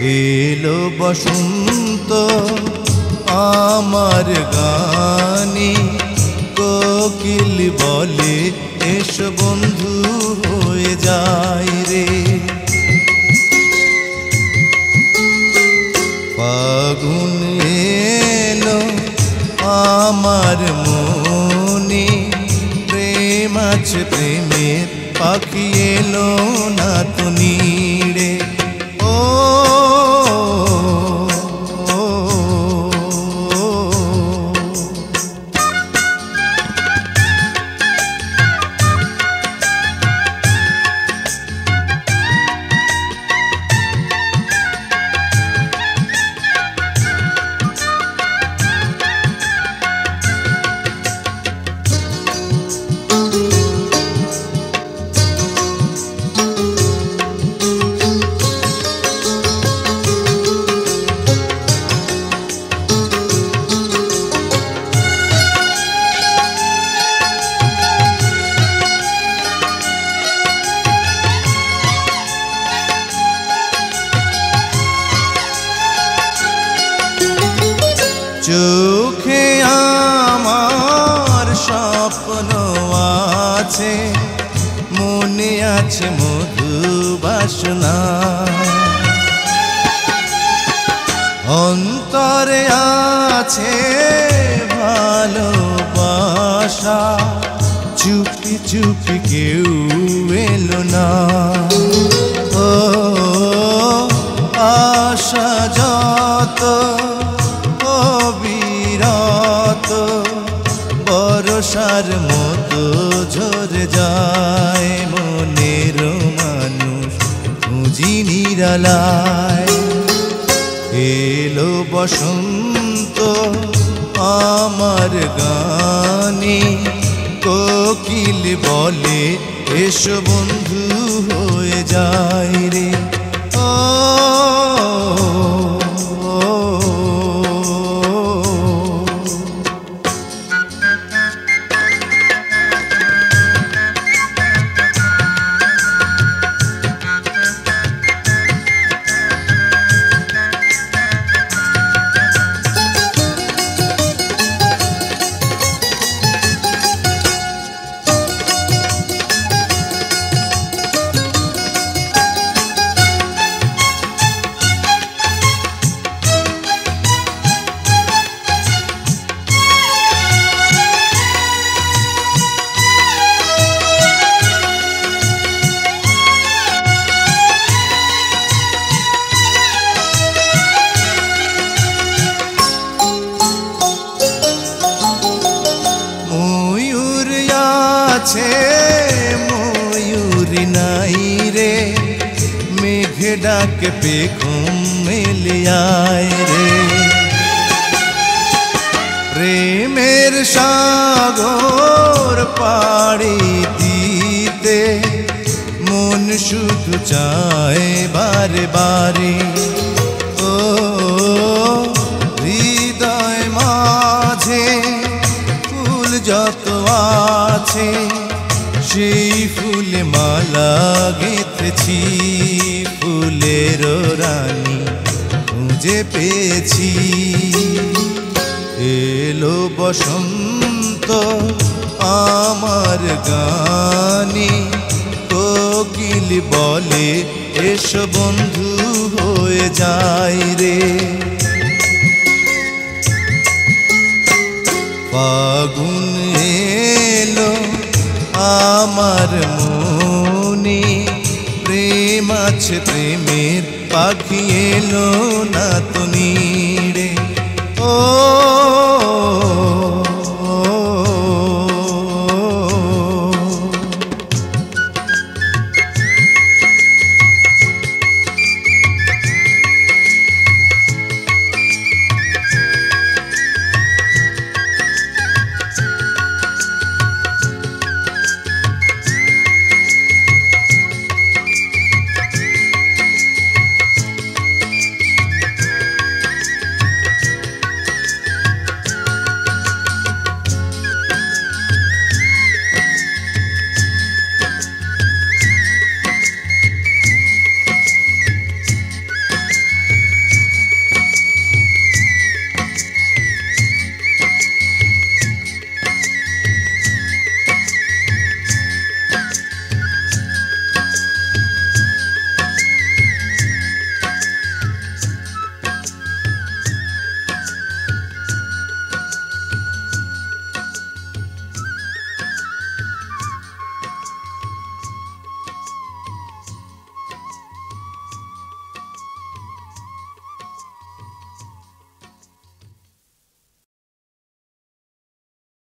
এলো বসন্ত আমার গানে, কোকিল বলে এসো বন্ধু হয়ে যায় রে। ফাগুন এলো আমার মনে, প্রেম আছে প্রেমের পাখি এলো না তো নীড়ে। চোখে আমার স্বপ্ন আছে, মনে আছে মধু বাসনা, অন্তরে আছে ভালোবাসা, চুপি চুপি কেউ এলো না। ও আশা যত বিরত বরষার মতো ঝরে যায়, মনের মানুষ খুঁজি নিরালায়। এলো বসন্ত আমার গানে, কোকিল বলে এসো বন্ধু হয়ে যায় রে। ময়ূরী নাই রে, মেঘে ডাকে পেখম মেলে আয় রে। প্রেমের সাগর পাড়ি দিতে মন শুধু চায় বারে বারে। ও হৃদয় মাঝে ফুল যত আছে, সেই ফুলে মালা গেঁথেছি, ফুলের রানী খুঁজে পেয়েছি। এলো বসন্ত আমার গানে, কোকিল বলে এসো বন্ধু হয়ে যায় রে। ফাগুন এলো আমার মনে, প্রেম আছে প্রেমের পাখি এলো না তো নীড়ে। ও